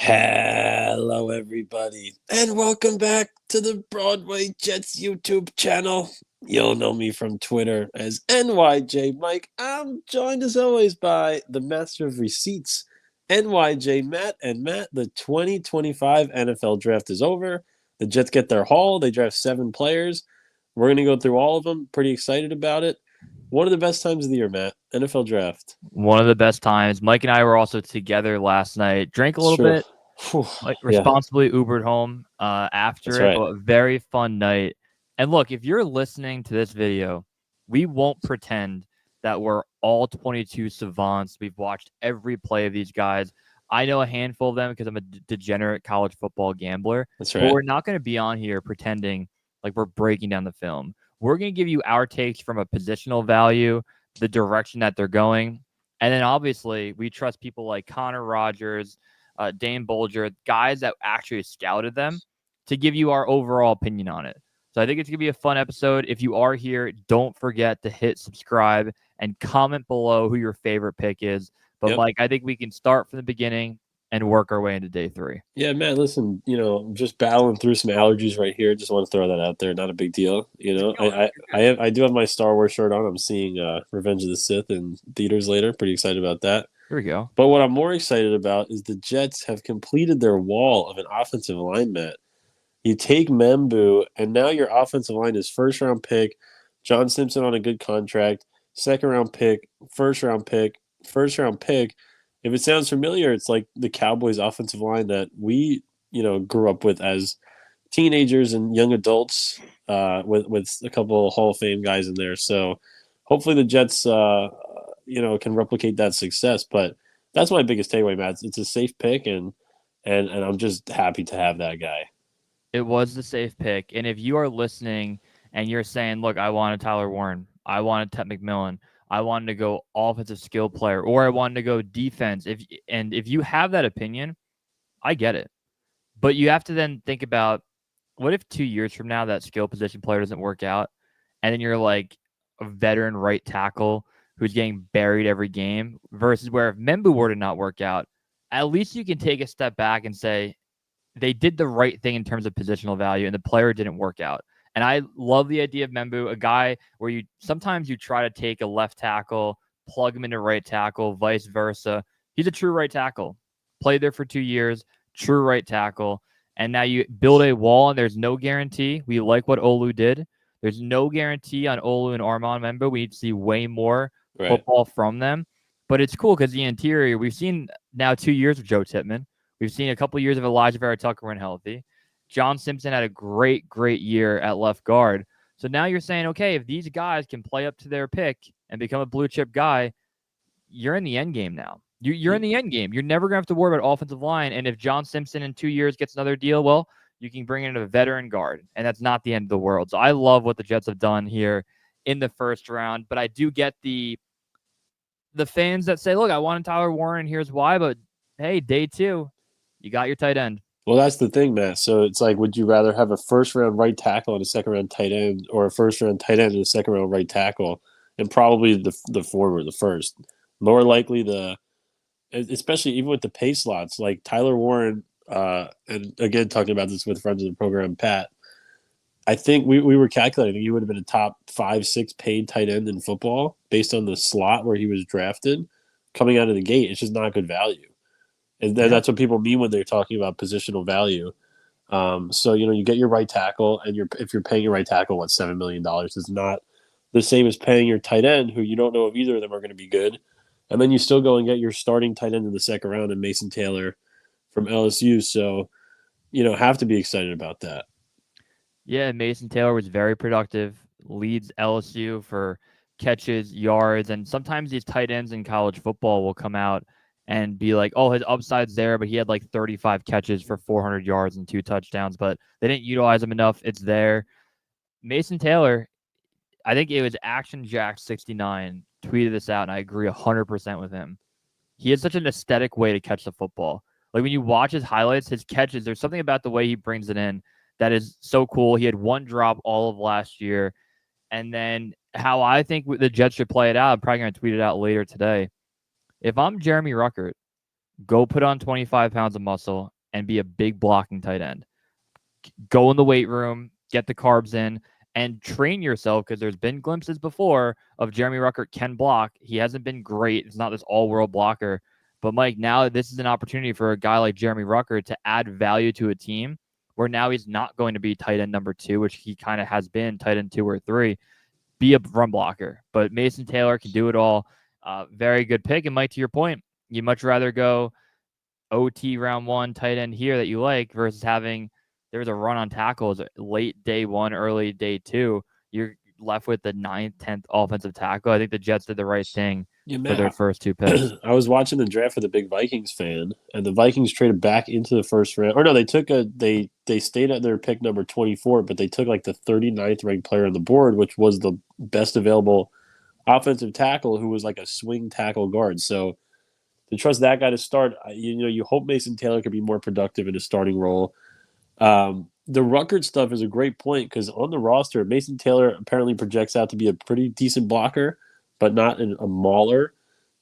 Hello, everybody, and welcome back to the Broadway Jets YouTube channel. You'll know me from Twitter as NYJ Mike. I'm joined as always by the master of receipts, NYJ Matt. And Matt, the 2025 NFL draft is over. The Jets get their haul. They draft 7 players. We're going to go through all of them. Pretty excited about it. One of the best times of the year, Matt. NFL draft. One of the best times. Mike and I were also together last night. Drank a It's little true. bit, Whew. like Yeah, responsibly Ubered home after that's it, right. but a very fun night. And look, if you're listening to this video, we won't pretend that we're all 22 savants. We've watched every play of these guys. I know a handful of them because I'm a degenerate college football gambler, That's but right. we're not going to be on here pretending like we're breaking down the film. We're going to give you our takes from a positional value, the direction that they're going. And then obviously, we trust people like Connor Rogers, Dane Bolger, guys that actually scouted them to give you our overall opinion on it. So I think it's going to be a fun episode. If you are here, don't forget to hit subscribe and comment below who your favorite pick is. But, Yep. Mike, I think we can start from the beginning and work our way into day 3. Yeah, man, listen, I'm just battling through some allergies right here. Just want to throw that out there. Not a big deal. I do have my Star Wars shirt on. I'm seeing Revenge of the Sith in theaters later. Pretty excited about that. Here we go. But what I'm more excited about is the Jets have completed their wall of an offensive line, Matt. You take Membu, and now your offensive line is first round pick, John Simpson on a good contract, second round pick, first round pick, first round pick. If it sounds familiar, it's like the Cowboys offensive line that we, grew up with as teenagers and young adults, with a couple of Hall of Fame guys in there. So hopefully the Jets, can replicate that success. But that's my biggest takeaway, Matt. It's a safe pick, and I'm just happy to have that guy. It was the safe pick. And if you are listening and you're saying, look, I wanted Tyler Warren, I wanted Ted McMillan, I wanted to go offensive skill player, or I wanted to go defense. If you have that opinion, I get it. But you have to then think about, what if 2 years from now that skill position player doesn't work out, and then you're like a veteran right tackle who's getting buried every game, versus where if Membu were to not work out, at least you can take a step back and say, they did the right thing in terms of positional value, and the player didn't work out. And I love the idea of Membu, a guy where you sometimes you try to take a left tackle, plug him into right tackle, vice versa. He's a true right tackle. Played there for 2 years, true right tackle. And now you build a wall, and there's no guarantee. We like what Olu did. There's no guarantee on Olu and Armand Membu. We need to see way more Right. football from them. But it's cool because the interior, we've seen now 2 years of Joe Tippmann. We've seen a couple of years of Elijah Vera Tucker when healthy. John Simpson had a great, great year at left guard. So now you're saying, okay, if these guys can play up to their pick and become a blue chip guy, you're in the end game now. You're in the end game. You're never going to have to worry about offensive line. And if John Simpson in 2 years gets another deal, well, you can bring in a veteran guard, and that's not the end of the world. So I love what the Jets have done here in the first round. But I do get the fans that say, look, I wanted Tyler Warren, here's why. But hey, day 2, you got your tight end. Well, that's the thing, Matt. So it's like, would you rather have a first round right tackle and a second round tight end, or a first round tight end and a second round right tackle? And probably the former, the first. More likely especially even with the pay slots, like Tyler Warren, and again, talking about this with friends of the program, Pat, I think we were calculating he would have been a top 5, 6 paid tight end in football based on the slot where he was drafted coming out of the gate. It's just not good value. And Yeah. that's what people mean when they're talking about positional value. So you get your right tackle, and if you're paying your right tackle, what, $7 million is not the same as paying your tight end, who you don't know if either of them are going to be good, and then you still go and get your starting tight end in the second round and Mason Taylor from LSU. So have to be excited about that. Yeah, Mason Taylor was very productive, leads LSU for catches, yards, and sometimes these tight ends in college football will come out and be like, oh, his upside's there, but he had like 35 catches for 400 yards and 2 touchdowns, but they didn't utilize him enough. It's there. Mason Taylor, I think it was Action Jack 69 tweeted this out, and I agree 100% with him. He has such an aesthetic way to catch the football. Like when you watch his highlights, his catches, there's something about the way he brings it in that is so cool. He had 1 drop all of last year. And then how I think the Jets should play it out, I'm probably going to tweet it out later today. If I'm Jeremy Ruckert, Go put on 25 pounds of muscle and be a big blocking tight end. Go in the weight room, get the carbs in, and train yourself, because there's been glimpses before of Jeremy Ruckert can block. He hasn't been great. It's not this all-world blocker. But, Mike, now this is an opportunity for a guy like Jeremy Ruckert to add value to a team where now he's not going to be tight end number 2, which he kind of has been tight end 2 or 3. Be a run blocker. But Mason Taylor can do it all. Very good pick. And, Mike, to your point, you'd much rather go OT round 1 tight end here that you like versus having there's a run on tackles late day 1, early day 2. You're left with the 9th, 10th offensive tackle. I think the Jets did the right thing for their first 2 picks. I was watching the draft with a big Vikings fan, and the Vikings traded back into the first round. Or no, they stayed at their pick number 24, but they took like the 39th ranked player on the board, which was the best available offensive tackle, who was like a swing tackle guard. So to trust that guy to start, you hope Mason Taylor could be more productive in a starting role. The Ruckert stuff is a great point, because on the roster, Mason Taylor apparently projects out to be a pretty decent blocker, but not a mauler.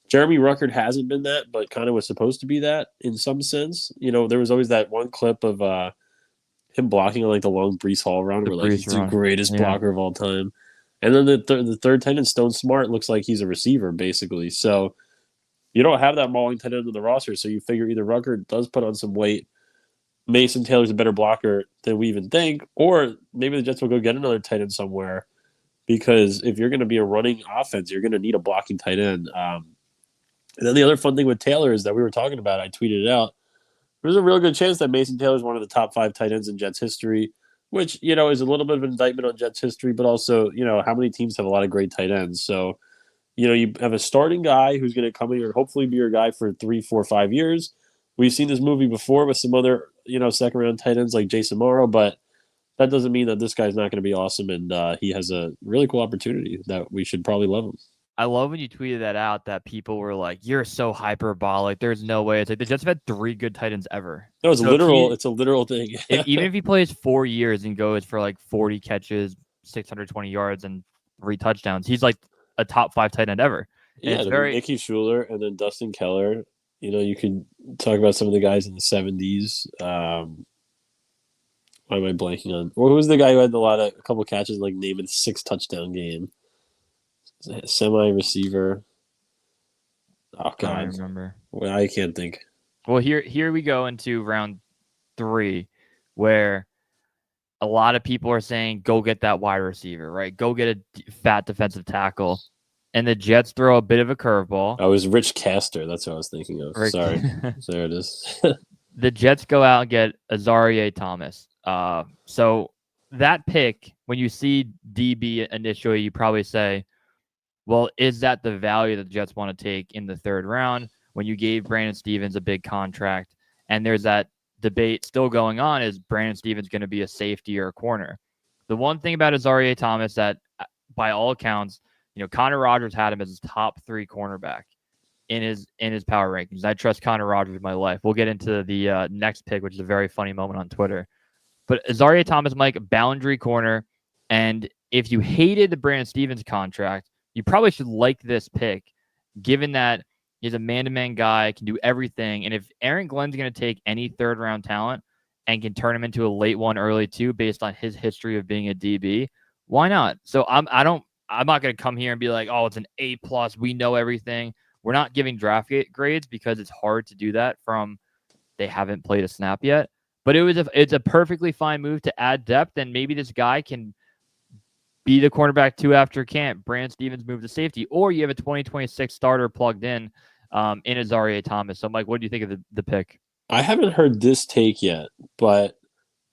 Jeremy Ruckert hasn't been that, but kind of was supposed to be that in some sense. There was always that one clip of him blocking on like the long Breece Hall run, where like he's the greatest blocker of all time. And then the third tight end, Stone Smart, looks like he's a receiver basically. So you don't have that mauling tight end on the roster, so you figure either Ruckert does put on some weight, Mason Taylor's a better blocker than we even think, or maybe the Jets will go get another tight end somewhere, because if you're going to be a running offense, you're going to need a blocking tight end. And then the other fun thing with Taylor is that we were talking about, I tweeted it out, there's a real good chance that Mason Taylor is one of the top 5 tight ends in Jets history, which, is a little bit of an indictment on Jets history, but also, how many teams have a lot of great tight ends? So, you have a starting guy who's going to come in here and hopefully be your guy for 3, 4, 5 years. We've seen this movie before with some other, second round tight ends like Jason Morrow, but that doesn't mean that this guy's not going to be awesome, and he has a really cool opportunity that we should probably love him. I love when you tweeted that out, that people were like, "You're so hyperbolic. There's no way." It's like the Jets have had 3 good tight ends ever. No, it's literal. It's a literal thing. Even if he plays 4 years and goes for like 40 catches, 620 yards, and 3 touchdowns, he's like a top 5 tight end ever. And it's very Nicky Schuler and then Dustin Keller. You could talk about some of the guys in the 70s. Why am I blanking on? Well, who was the guy who had a couple catches, like name a 6 touchdown game? Semi receiver. Oh God, I remember. Well, I can't think. Well, here we go into round 3, where a lot of people are saying, "Go get that wide receiver, right? Go get a fat defensive tackle." And the Jets throw a bit of a curveball. I was Rich Castor. That's what I was thinking of. Sorry. There it is. The Jets go out and get Isaria Thomas. So that pick, when you see DB initially, you probably say, well, is that the value that the Jets want to take in the 3rd round when you gave Brandon Stevens a big contract? And there's that debate still going on, is Brandon Stevens going to be a safety or a corner? The one thing about Isaria Thomas that, by all accounts, Connor Rogers had him as his top 3 cornerback in his power rankings. I trust Connor Rogers with my life. We'll get into the next pick, which is a very funny moment on Twitter. But Isaria Thomas, Mike, boundary corner. And if you hated the Brandon Stevens contract, you probably should like this pick, given that he's a man-to-man guy, can do everything. And if Aaron Glenn's going to take any 3rd round talent and can turn him into a late 1, early 2 based on his history of being a DB, why not? So I'm not going to come here and be like, oh, it's an A+, we know everything. We're not giving draft grades because it's hard to do that from they haven't played a snap yet. But it's a perfectly fine move to add depth, and maybe this guy can be the cornerback 2 after camp. Brandon Stevens moved to safety, or you have a 2026 starter plugged in Isaria Thomas. So, Mike, what do you think of the pick? I haven't heard this take yet, but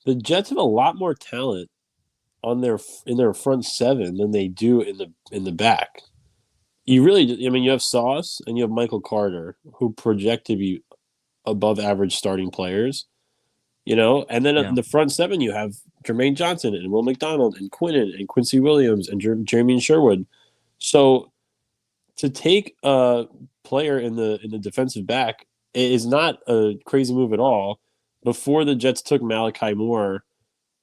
the Jets have a lot more talent in their front 7 than they do in the back. You have Sauce and you have Michael Carter, who project to be above average starting players. And then in the front 7, you have Jermaine Johnson and Will McDonald and Quinnen and Quincy Williams and Jeremy Sherwood. So to take a player in the defensive back is not a crazy move at all. Before the Jets took Malachi Moore,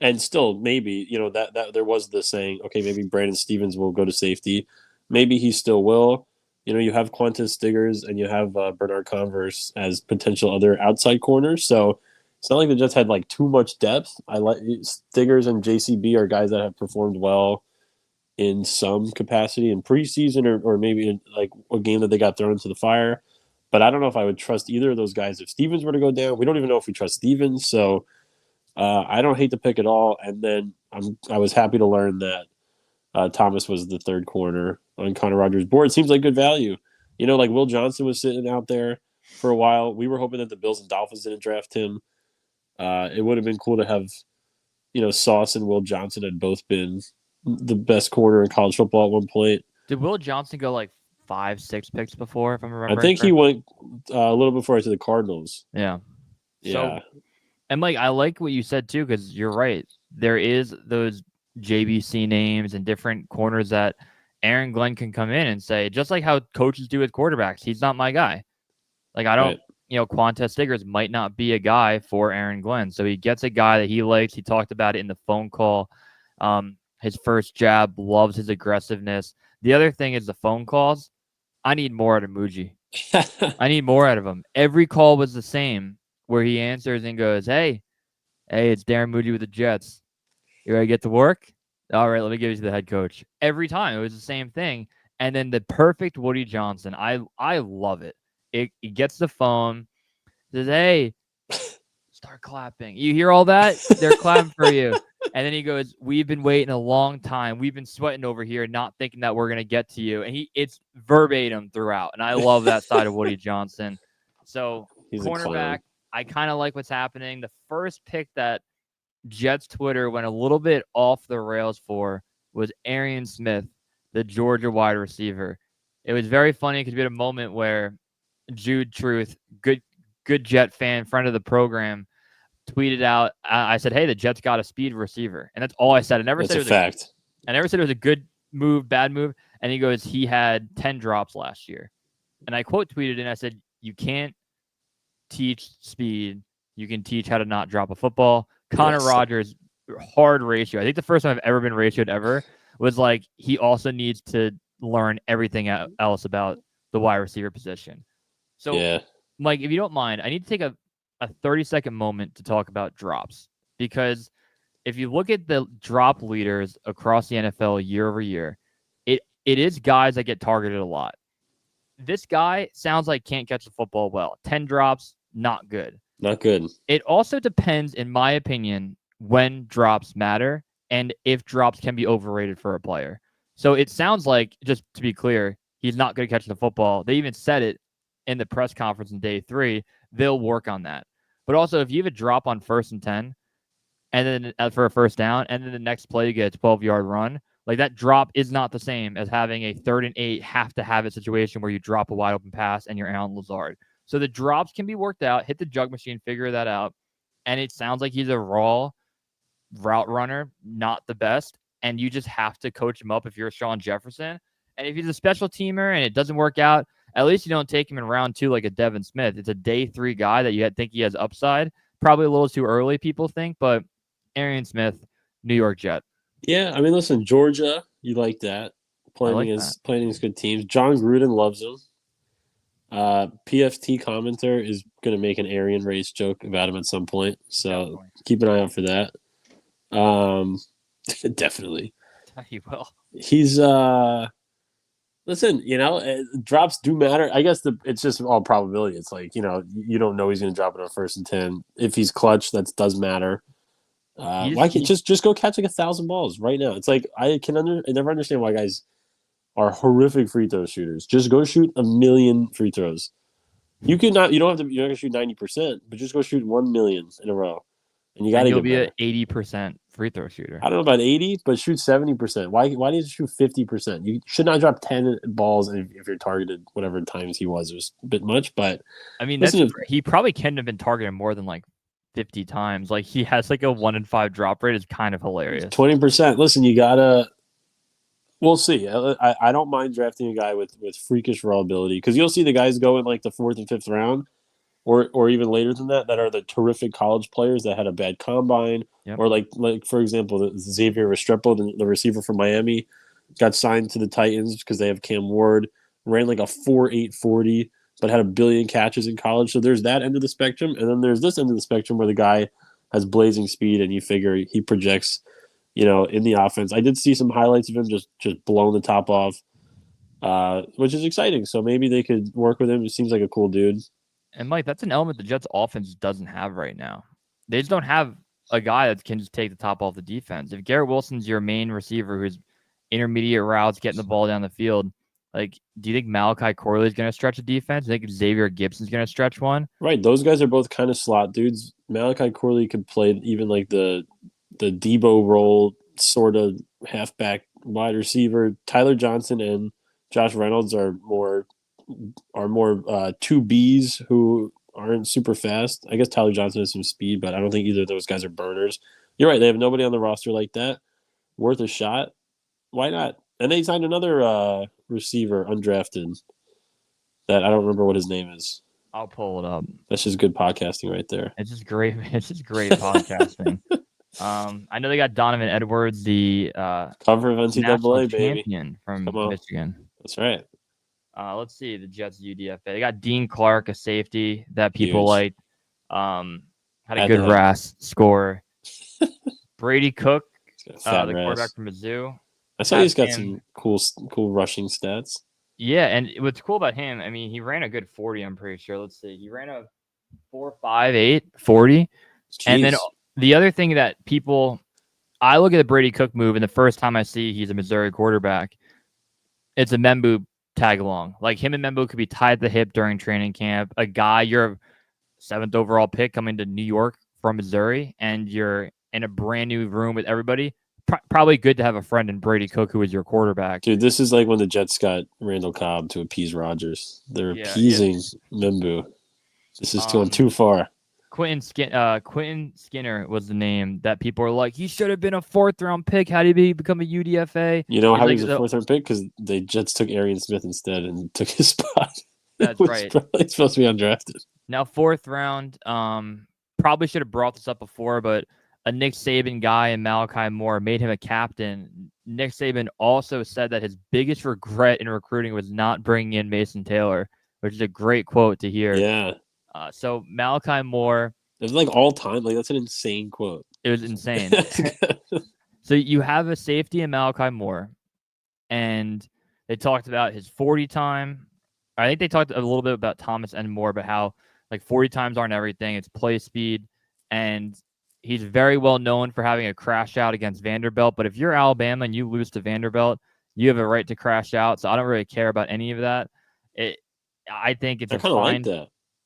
and still maybe, that there was the saying, okay, maybe Brandon Stevens will go to safety. Maybe he still will. You have Qantas Stiggers and you have Bernard Converse as potential other outside corners. So it's not like the Jets had like too much depth. I like Stiggers and JCB are guys that have performed well in some capacity in preseason or maybe in like a game that they got thrown into the fire. But I don't know if I would trust either of those guys if Stevens were to go down. We don't even know if we trust Stevens. So I don't hate the pick at all. And then I was happy to learn that Thomas was the third corner on Connor Rogers' board. It seems like good value. Like Will Johnson was sitting out there for a while. We were hoping that the Bills and Dolphins didn't draft him. It would have been cool to have, Sauce and Will Johnson had both been the best corner in college football at one point. Did Will Johnson go like 5-6 picks before, if I'm remembering? I think he went a little before to the Cardinals. Yeah. Yeah. And Mike, I like what you said too, because you're right. There is those JBC names and different corners that Aaron Glenn can come in and say, just like how coaches do with quarterbacks, he's not my guy. Like, I don't, Quantez Stiggers might not be a guy for Aaron Glenn. So he gets a guy that he likes. He talked about it in the phone call. His first jab, loves his aggressiveness. The other thing is the phone calls. I need more out of Muji. I need more out of him. Every call was the same, where he answers and goes, hey, it's Darren Moody with the Jets. You ready to get to work? All right, let me give you to the head coach. Every time it was the same thing. And then the perfect Woody Johnson. I love it. He gets the phone, says, hey, start clapping. You hear all that? They're clapping for you. And then he goes, we've been waiting a long time. We've been sweating over here, not thinking that we're going to get to you. And it's verbatim throughout. And I love that side of Woody Johnson. So He's cornerback, I kind of like what's happening. The first pick that Jets Twitter went a little bit off the rails for was Aren Smith, the Georgia wide receiver. It was very funny because we had a moment where Jude Truth, good Jet fan, friend of the program, tweeted out, I said, hey, the Jets got a speed receiver. And that's all I said. I never said it was fact. I never said it was a good move, bad move. And he goes, he had 10 drops last year. And I quote tweeted and I said, you can't teach speed. You can teach how to not drop a football. Connor Rogers, hard ratio. I think the first time I've ever been ratioed ever was like, he also needs to learn everything else about the wide receiver position. So, Mike, if you don't mind, I need to take a 30-second moment to talk about drops, because if you look at the drop leaders across the NFL year over year, it is guys that get targeted a lot. This guy sounds like can't catch the football well. 10 drops, not good. Not good. It also depends, in my opinion, when drops matter and if drops can be overrated for a player. So it sounds like, just to be clear, he's not good at catching the football. They even said it in the press conference in day 3. They'll work on that. But also, if you have a drop on 1st and 10, and then for a first down, and then the next play you get a 12-yard run, like that drop is not the same as having a 3rd and 8 have to have it situation where you drop a wide open pass and you're Allen Lazard. So the drops can be worked out. Hit the jug machine, figure that out. And it sounds like he's a raw route runner, not the best. And you just have to coach him up if you're Sean Jefferson. And if he's a special teamer and it doesn't work out, at least you don't take him in round 2 like a Devin Smith. It's a day 3 guy that you think he has upside. Probably a little too early, people think, but Aren Smith, New York Jet. Yeah, I mean, listen, Georgia, you like that. Playing against good teams. John Gruden loves him. PFT commenter is going to make an Aryan race joke about him at some point, so keep an eye out for that. Definitely. He will. He's listen, drops do matter. I guess it's just all probability. It's like, you don't know he's going to drop it on 1st and 10. If he's clutch, that does matter. Why can't just go catch like 1,000 balls right now? It's like I never understand why guys are horrific free throw shooters. Just go shoot 1,000,000 free throws. You're not going to shoot 90%, but just go shoot 1,000,000 in a row. And you got to be an 80% free throw shooter. I don't know about 80, but shoot 70%. Why do you shoot 50%? You should not drop 10 balls if you're targeted whatever times he was. It was a bit much, but I mean, he probably can't have been targeted more than like 50 times. Like he has like a 1 in 5 drop rate. Is kind of hilarious. 20%. Listen, you gotta. We'll see. I don't mind drafting a guy with freakish raw ability, because you'll see the guys go in like the 4th and 5th round, or even later than that are the terrific college players that had a bad combine, or like for example, Xavier Restrepo, the receiver from Miami, got signed to the Titans because they have Cam Ward. ran like a 4.8 40, but had a billion catches in college. So there's that end of the spectrum, and then there's this end of the spectrum where the guy has blazing speed, and you figure he projects, in the offense. I did see some highlights of him just blowing the top off, which is exciting. So maybe they could work with him. He seems like a cool dude. And Mike, that's an element the Jets offense doesn't have right now. They just don't have a guy that can just take the top off the defense. If Garrett Wilson's your main receiver who's intermediate routes, getting the ball down the field, like, do you think Malachi Corley is going to stretch a defense? Do you think Xavier Gibson's going to stretch one? Right. Those guys are both kind of slot dudes. Malachi Corley could play even like the Debo role, sort of halfback wide receiver. Tyler Johnson and Josh Reynolds are more 2Bs who aren't super fast. I guess Tyler Johnson has some speed, but I don't think either of those guys are burners. You're right. They have nobody on the roster like that. Worth a shot. Why not? And they signed another receiver, undrafted, that I don't remember what his name is. I'll pull it up. That's just good podcasting right there. It's just great. It's just great podcasting. I know they got Donovan Edwards, the cover of NCAA, baby, champion from Michigan. That's right. Let's see the Jets UDFA. They got Dean Clark, a safety that people liked. Had a good RAS score. Brady Cook, the quarterback from Mizzou. I saw he's got some cool rushing stats. Yeah, and what's cool about him, I mean, he ran a good 40, I'm pretty sure. Let's see. He ran a 4.58 40. Jeez. And then the other thing that I look at the Brady Cook move, and the first time I see he's a Missouri quarterback, it's a Membu tag along. Like, him and Membu could be tied at the hip during training camp. A guy, you're a 7th overall pick coming to New York from Missouri, and you're in a brand new room with everybody. Probably good to have a friend in Brady Cook who is your quarterback. Dude, this is like when the Jets got Randall Cobb to appease Rodgers. They're appeasing Membu. This is going too far. Quentin Skinner was the name that people were like, he should have been a 4th-round pick. How did he become a UDFA? You know how he was a 4th-round pick? Because the Jets took Aren Smith instead and took his spot. That's right. Probably supposed to be undrafted. Now, 4th round, probably should have brought this up before, but a Nick Saban guy and Malachi Moore made him a captain. Nick Saban also said that his biggest regret in recruiting was not bringing in Mason Taylor, which is a great quote to hear. Yeah. So Malachi Moore. It was like all time. Like, that's an insane quote. It was insane. So you have a safety in Malachi Moore, and they talked about his 40 time. I think they talked a little bit about Thomas and Moore, but how like 40 times aren't everything. It's play speed, and he's very well known for having a crash out against Vanderbilt. But if you're Alabama and you lose to Vanderbilt, you have a right to crash out. So I don't really care about any of that. I think it's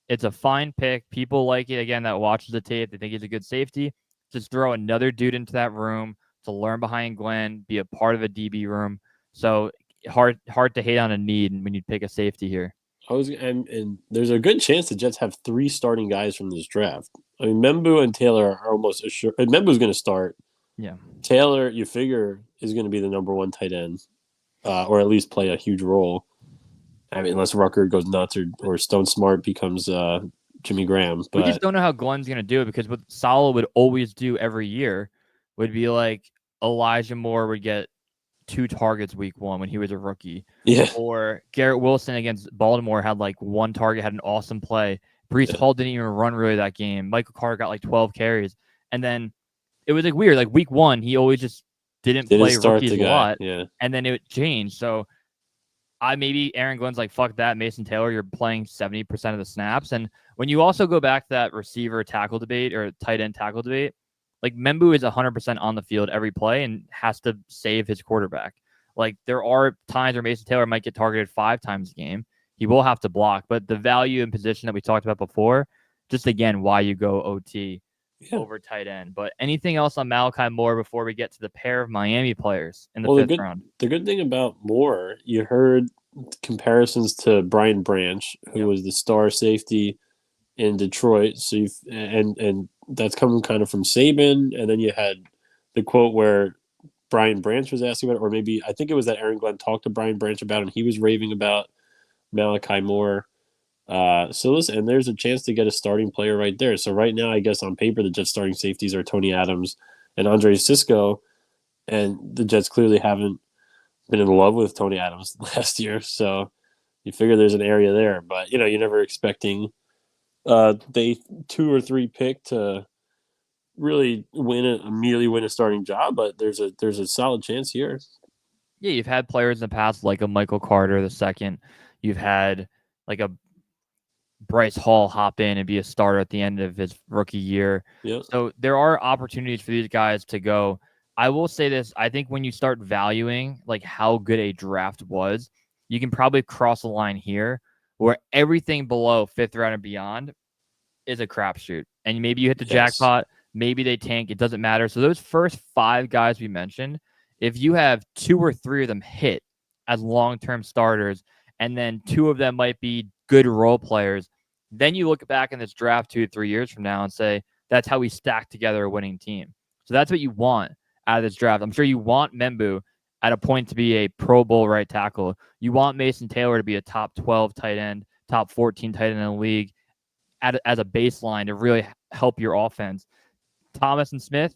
it's a fine pick. People like it, again, that watches the tape. They think he's a good safety. Just throw another dude into that room to learn behind Glenn, be a part of a DB room. So hard to hate on a need when you pick a safety here. And there's a good chance the Jets have 3 starting guys from this draft. I mean, Membu and Taylor are almost assured. Membu's going to start. Yeah. Taylor, you figure, is going to be the number 1 tight end, or at least play a huge role. I mean, unless Rucker goes nuts or Stone Smart becomes Jimmy Graham. But we just don't know how Glenn's going to do it, because what Saleh would always do every year would be like Elijah Moore would get 2 targets week 1 when he was a rookie. Yeah. Or Garrett Wilson against Baltimore had like 1 target, had an awesome play. Breece Hall didn't even run really that game. Michael Carter got like 12 carries. And then it was like weird. Like week 1, he always just didn't play rookies a lot. Yeah. And then it changed. So maybe Aaron Glenn's like, fuck that, Mason Taylor, you're playing 70% of the snaps. And when you also go back to that receiver tackle debate or tight end tackle debate, like Membu is 100% on the field every play and has to save his quarterback. Like there are times where Mason Taylor might get targeted 5 times a game. He will have to block, but the value and position that we talked about before, just again, why you go OT over tight end. But anything else on Malachi Moore before we get to the pair of Miami players in the 5th round? The good thing about Moore, you heard comparisons to Brian Branch, who was the star safety in Detroit. So and that's coming kind of from Saban. And then you had the quote where Brian Branch was asking about it, or maybe I think it was that Aaron Glenn talked to Brian Branch about it, and he was raving about Malachi Moore. So listen, and there's a chance to get a starting player right there. So right now, I guess on paper, the Jets starting safeties are Tony Adams and Andre Cisco, and the Jets clearly haven't been in love with Tony Adams last year. So You figure there's an area there, but you're never expecting day 2 or 3 pick to really immediately win a starting job, but there's a solid chance here. Yeah, you've had players in the past like a Michael Carter the second. You've had like a Bryce Hall hop in and be a starter at the end of his rookie year. Yep. So there are opportunities for these guys to go. I will say this. I think when you start valuing like how good a draft was, you can probably cross a line here where everything below 5th round and beyond is a crapshoot. And maybe you hit the jackpot, maybe they tank. It doesn't matter. So those first 5 guys we mentioned, if you have 2 or 3 of them hit as long-term starters, and then 2 of them might be good role players, then you look back in this draft 2 to 3 years from now and say, that's how we stack together a winning team. So that's what you want out of this draft. I'm sure you want Membu at a point to be a Pro Bowl right tackle. You want Mason Taylor to be a top 12 tight end, top 14 tight end in the league as a baseline to really help your offense. Thomas and Smith.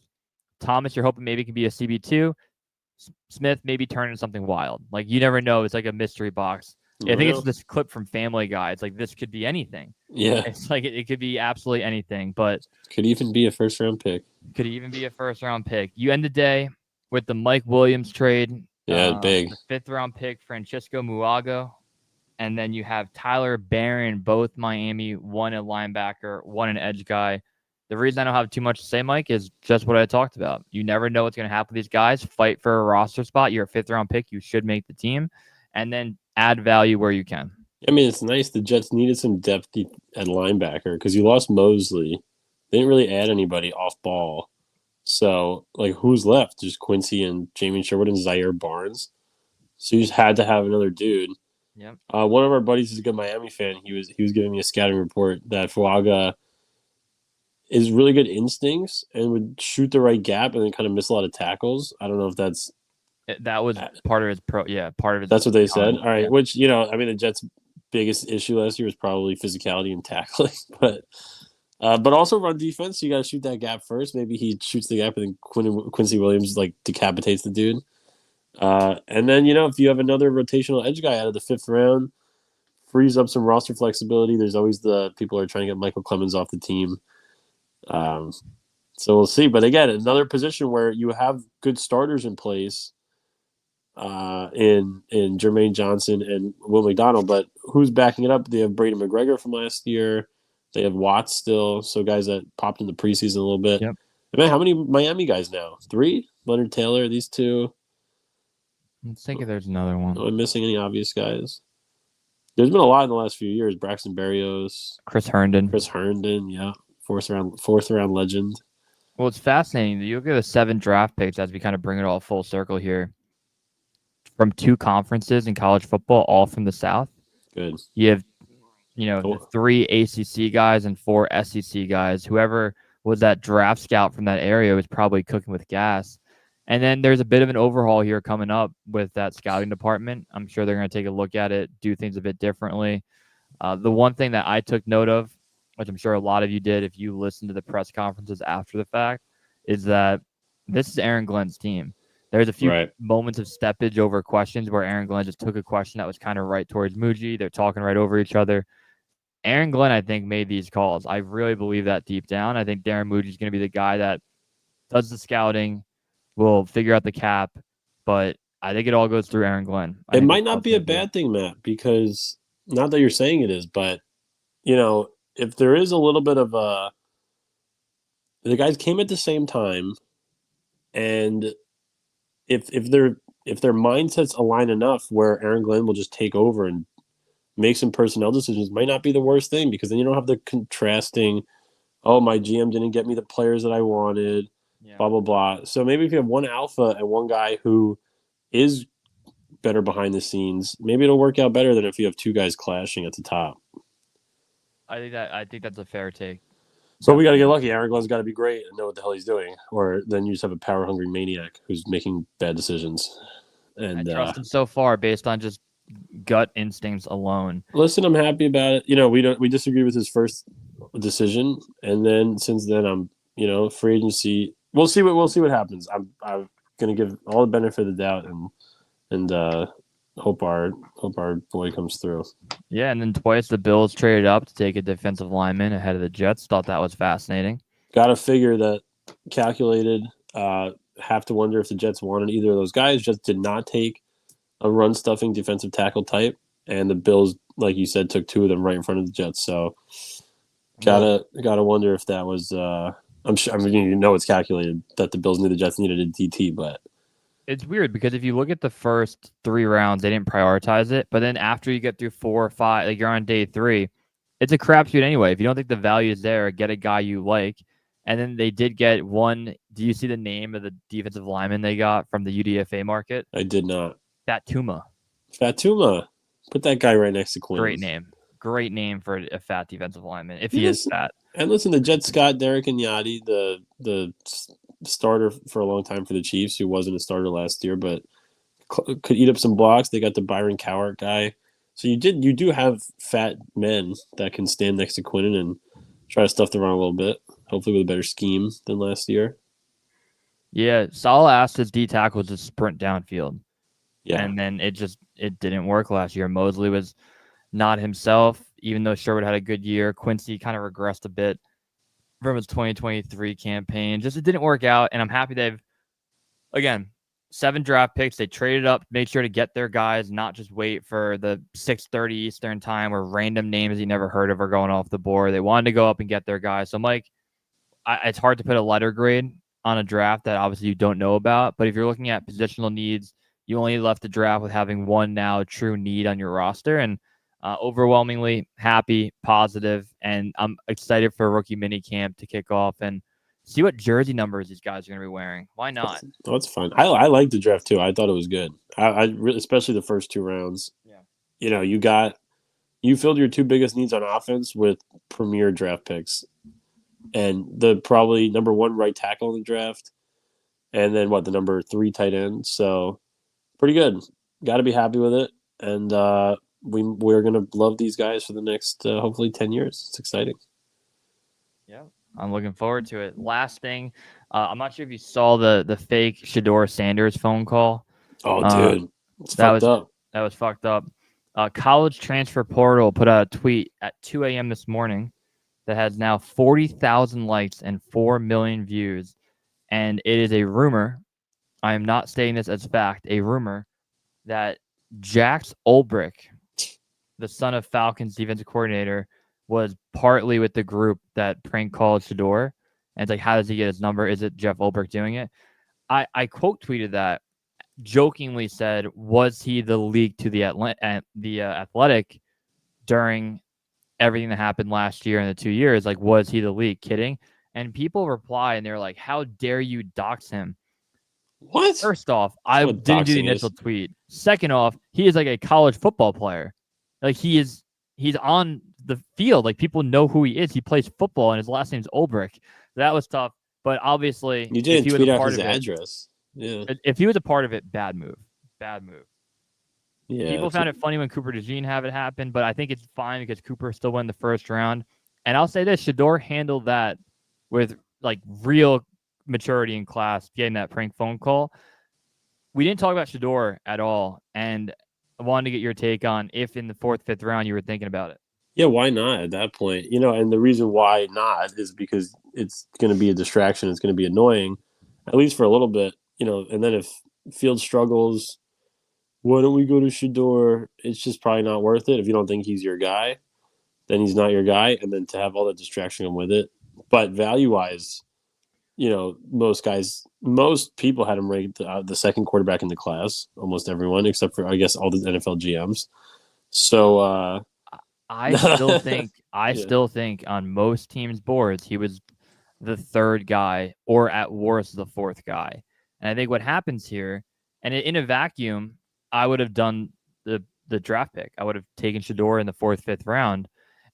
Thomas, you're hoping maybe can be a CB2. Smith maybe turn into something wild. Like, you never know. It's like a mystery box. I think it's this clip from Family Guy. It's like, this could be anything. Yeah. It's like it could be absolutely anything, but could even be a first-round pick. Could even be a first-round pick. You end the day with the Mike Williams trade. Yeah, big. The 5th-round pick, Francisco Muago. And then you have Tyler Barron, both Miami, one a linebacker, one an edge guy. The reason I don't have too much to say, Mike, is just what I talked about. You never know what's going to happen with these guys. Fight for a roster spot. You're a 5th-round pick. You should make the team. And then add value where you can. I mean, it's nice. The Jets needed some depth at linebacker because you lost Mosley. They didn't really add anybody off ball. So, like, who's left? Just Quincy and Jamie Sherwood and Zaire Barnes. So you just had to have another dude. Yep. One of our buddies is a good Miami fan. He was giving me a scouting report that Fuaga is really good instincts and would shoot the right gap and then kind of miss a lot of tackles. I don't know if that was part of his part of his. That's what they said. All right, yeah. Which I mean, the Jets' biggest issue last year was probably physicality and tackling, but also run defense. You got to shoot that gap first. Maybe he shoots the gap and then Quincy Williams like decapitates the dude. And then if you have another rotational edge guy out of the 5th round, frees up some roster flexibility. There's always the people who are trying to get Michael Clemens off the team. So we'll see. But again, another position where you have good starters in place. In Jermaine Johnson and Will McDonald, but who's backing it up? They have Brady McGregor from last year. They have Watts still, so guys that popped in the preseason a little bit. Yep. I mean, how many Miami guys now? 3? Leonard Taylor, these 2. Let's think if there's another one. Am I missing any obvious guys? There's been a lot in the last few years. Braxton Berrios, Chris Herndon, yeah, fourth round legend. Well, it's fascinating. You look at the 7 draft picks as we kind of bring it all full circle here. From 2 conferences in college football, all from the South. Good. You have, the 3 ACC guys and 4 SEC guys. Whoever was that draft scout from that area was probably cooking with gas. And then there's a bit of an overhaul here coming up with that scouting department. I'm sure they're going to take a look at it, do things a bit differently. The one thing that I took note of, which I'm sure a lot of you did if you listened to the press conferences after the fact, is that this is Aaron Glenn's team. There's a few moments of steppage over questions where Aaron Glenn just took a question that was kind of right towards Muji. They're talking right over each other. Aaron Glenn, I think, made these calls. I really believe that deep down. I think Darren Muji is going to be the guy that does the scouting, will figure out the cap, but I think it all goes through Aaron Glenn. It might not be a bad thing, Matt, because not that you're saying it is, but, if there is a little bit of the guys came at the same time, and if their mindsets align enough where Aaron Glenn will just take over and make some personnel decisions, might not be the worst thing, because then you don't have the contrasting, oh, my GM didn't get me the players that I wanted, blah, blah, blah. So maybe if you have one alpha and one guy who is better behind the scenes, maybe it'll work out better than if you have 2 guys clashing at the top. I think that's a fair take. So we got to get lucky. Aaron Glenn's got to be great and know what the hell he's doing, or then you just have a power-hungry maniac who's making bad decisions. And I trust him so far based on just gut instincts alone. Listen, I'm happy about it. We disagree with his first decision, and then since then I'm free agency. We'll see what happens. I'm gonna give all the benefit of the doubt and hope our boy comes through. Yeah, and then twice the Bills traded up to take a defensive lineman ahead of the Jets. Thought that was fascinating. Got to figure that calculated. Have to wonder if the Jets wanted either of those guys. Jets did not take a run stuffing defensive tackle type, and the Bills, like you said, took two of them right in front of the Jets. So gotta wonder if that was. I'm sure. I mean, you know, it's calculated that the Bills knew the Jets needed a DT, but It's weird because if you look at the first 3 rounds, they didn't prioritize it. But then after you get through 4 or 5, like you're on day 3, it's a crapshoot anyway. If you don't think the value is there, get a guy you like. And then they did get one. Do you see the name of the defensive lineman they got from the UDFA market? I did not. Fatuma. Fatuma, put that guy right next to Quinn. Great name. Great name for a fat defensive lineman. If he Yes. is fat. And listen, the Jets got Derek Inyati, the starter for a long time for the Chiefs, who wasn't a starter last year, but could eat up some blocks. They got the Byron Cowart guy. So you do have fat men that can stand next to Quinnen and try to stuff the run a little bit, hopefully with a better scheme than last year. Yeah, Salah asked his D tackles to sprint downfield. Yeah. And then it didn't work last year. Mosley was not himself, even though Sherwood had a good year. Quincy kind of regressed a bit from his 2023 campaign. Just it didn't work out, and I'm happy they've, again, 7 draft picks. They traded up, made sure to get their guys, not just wait for the 6:30 Eastern time where random names you never heard of are going off the board. They wanted to go up and get their guys. So, Mike, it's hard to put a letter grade on a draft that obviously you don't know about, but if you're looking at positional needs, you only left the draft with having one now true need on your roster, and overwhelmingly happy, positive, and I'm excited for rookie mini camp to kick off and see what jersey numbers these guys are going to be wearing. Why not? Oh, it's fun. I like the draft too. I thought it was good. I really, especially the first 2 rounds. Yeah. You know, you filled your 2 biggest needs on offense with premier draft picks, and the probably number 1 right tackle in the draft, and then the number 3 tight end. So pretty good. Got to be happy with it, and we're gonna love these guys for the next hopefully 10 years. It's exciting. Yeah, I'm looking forward to it. Last thing, I'm not sure if you saw the fake Shador Sanders phone call. Oh, dude, it's that fucked up. That was fucked up. College Transfer Portal put out a tweet at 2 a.m. this morning that has now 40,000 likes and 4 million views, and it is a rumor. I am not saying this as fact. A rumor that Jax Ulbrich, the son of Falcons defensive coordinator, was partly with the group that prank called Shador. And it's like, how does he get his number? Is it Jeff Ulbrich doing it? I quote tweeted that, jokingly said, was he the leak to the Athletic during everything that happened last year and the 2 years? Like, was he the leak? Kidding. And people reply and they're like, how dare you dox him? What? First off, I didn't do the initial tweet. Second off, he is like a college football player. Like he's on the field. Like people know who he is. He plays football and his last name's Ulbrich. That was tough. But obviously, you didn't tweet out his address. Yeah. If he was a part of it, bad move. Bad move. Yeah. People found it funny when Cooper DeJean had it happen, but I think it's fine because Cooper still won the first round. And I'll say this, Shador handled that with like real maturity in class, getting that prank phone call. We didn't talk about Shador at all, and I wanted to get your take on if in the 4th, 5th round you were thinking about it. Yeah, why not at that point? You know, and the reason why not is because it's going to be a distraction. It's going to be annoying, at least for a little bit. You know, and then if Field struggles, why don't we go to Shador? It's just probably not worth it. If you don't think he's your guy, then he's not your guy, and then to have all that distraction come with it. But value-wise, you know, most people had him ranked the second quarterback in the class. Almost everyone, except for I guess all the NFL GMs. So I still think on most teams' boards he was the 3rd guy, or at worst the 4th guy. And I think what happens here, and in a vacuum, I would have done the draft pick. I would have taken Shador in the 4th, 5th round.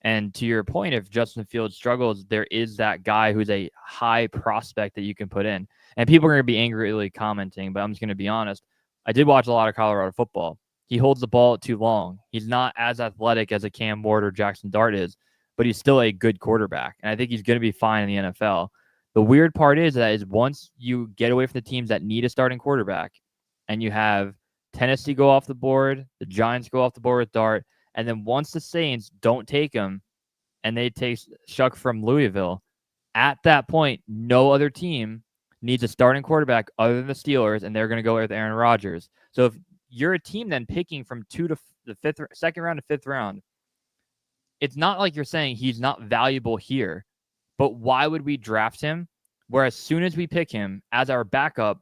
And to your point, if Justin Fields struggles, there is that guy who's a high prospect that you can put in. And people are going to be angrily commenting, but I'm just going to be honest. I did watch a lot of Colorado football. He holds the ball too long. He's not as athletic as a Cam Ward or Jackson Dart is, but he's still a good quarterback. And I think he's going to be fine in the NFL. The weird part is once you get away from the teams that need a starting quarterback and you have Tennessee go off the board, the Giants go off the board with Dart, and then once the Saints don't take him and they take Shuck from Louisville, at that point, no other team needs a starting quarterback other than the Steelers, and they're going to go with Aaron Rodgers. So if you're a team then picking from second round to fifth round, it's not like you're saying he's not valuable here, but why would we draft him? Where as soon as we pick him as our backup,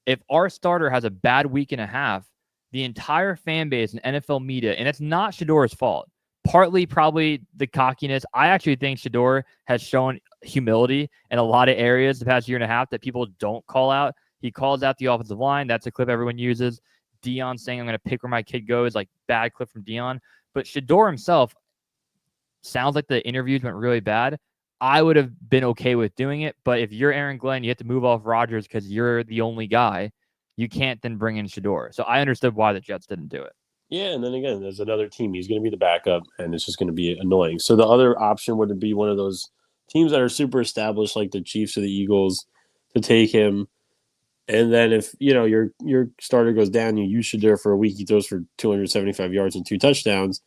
if our starter has a bad week and a half, the entire fan base and NFL media, and it's not Shador's fault, partly probably the cockiness. I actually think Shador has shown humility in a lot of areas the past year and a half that people don't call out. He calls out the offensive line. That's a clip everyone uses. Dion saying, I'm going to pick where my kid goes, like bad clip from Dion. But Shador himself sounds like the interviews went really bad. I would have been okay with doing it. But if you're Aaron Glenn, you have to move off Rodgers because you're the only guy. You can't then bring in Shador. So I understood why the Jets didn't do it. Yeah, and then again, there's another team. He's going to be the backup, and it's just going to be annoying. So the other option would be one of those teams that are super established, like the Chiefs or the Eagles, to take him. And then if your starter goes down, you use Shador for a week. He throws for 275 yards and 2 touchdowns.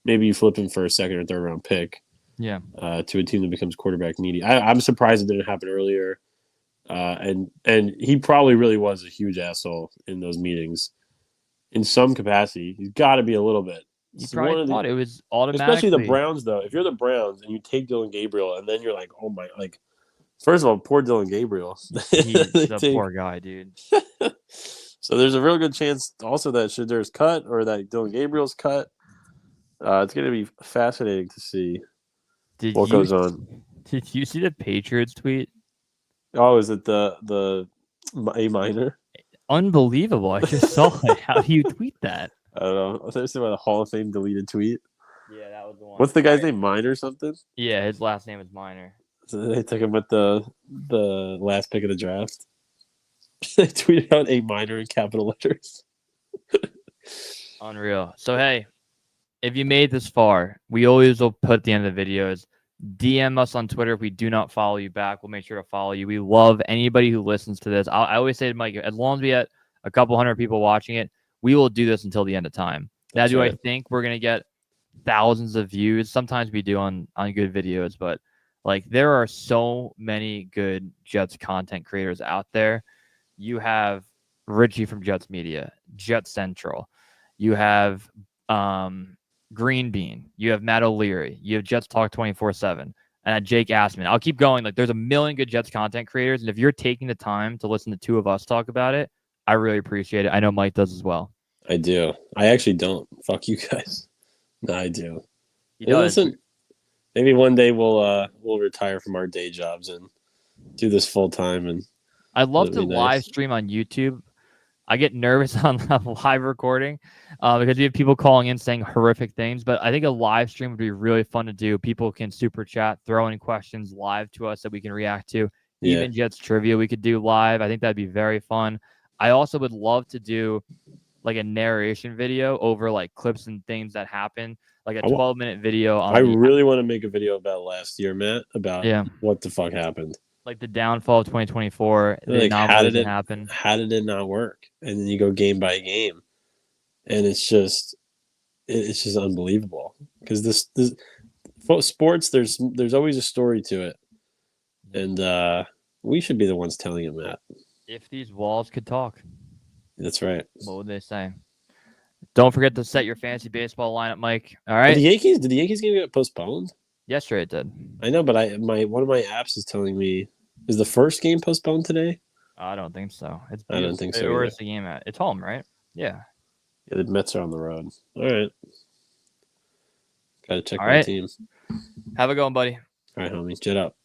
Maybe you flip him for a second or third round pick. Yeah. To a team that becomes quarterback needy. I'm surprised it didn't happen earlier. And he probably really was a huge asshole in those meetings. In some capacity, he's got to be a little bit. You probably thought it was automatically. Especially the Browns, though. If you're the Browns and you take Dylan Gabriel, and then you're like, oh my, like, first of all, poor Dylan Gabriel. He's the poor guy, dude. So there's a real good chance also that Shador's cut or that Dylan Gabriel's cut. It's going to be fascinating to see what goes on. Did you see the Patriots tweet? Oh, is it the A minor? Unbelievable. I just saw it. How do you tweet that? I don't know. I was talking about a Hall of Fame deleted tweet. Yeah, that was the one. What's the guy's name? Minor or something? Yeah, his last name is Minor. So they took him with the last pick of the draft. They tweeted out A minor in capital letters. Unreal. So, hey, if you made this far, we always will put at the end of the videos, DM us on Twitter. If we do not follow you back, we'll make sure to follow you. We love anybody who listens to this. I always say to Mike, as long as we get a couple hundred people watching it, we will do this until the end of time. Now, do I think we're going to get thousands of views? Sometimes we do on good videos, but like there are so many good Jets content creators out there. You have Richie from Jets Media, Jet Central. You have Green Bean. You have Matt O'Leary. You have Jets Talk 24/7. And Jake Assman. I'll keep going. Like there's a million good Jets content creators. And if you're taking the time to listen to two of us talk about it, I really appreciate it. I know Mike does as well. I do. I actually don't. Fuck you guys. No, I do. He does. Listen, maybe one day we'll retire from our day jobs and do this full time. And I'd love to live stream on YouTube. I get nervous on live recording because you have people calling in saying horrific things. But I think a live stream would be really fun to do. People can super chat, throw in questions live to us that we can react to. Yeah. Even Jets trivia we could do live. I think that'd be very fun. I also would love to do like a narration video over like clips and things that happen, like a 12-minute video. I really want to make a video about last year, Matt, about what the fuck happened. Like the downfall of 2024. Like how did it happen? How did it not work? And then you go game by game, and it's just unbelievable because this sports there's always a story to it, and we should be the ones telling him that. If these walls could talk. That's right. What would they say? Don't forget to set your fantasy baseball lineup, Mike. All right. Did the Yankees game get postponed? Yesterday it did. I know, but one of my apps is telling me, is the first game postponed today? I don't think so. I don't think so. Where's the game at? It's home, right? Yeah. Yeah, the Mets are on the road. All right. Got to check my team. Have a good one, buddy. All right, homie. Jet up.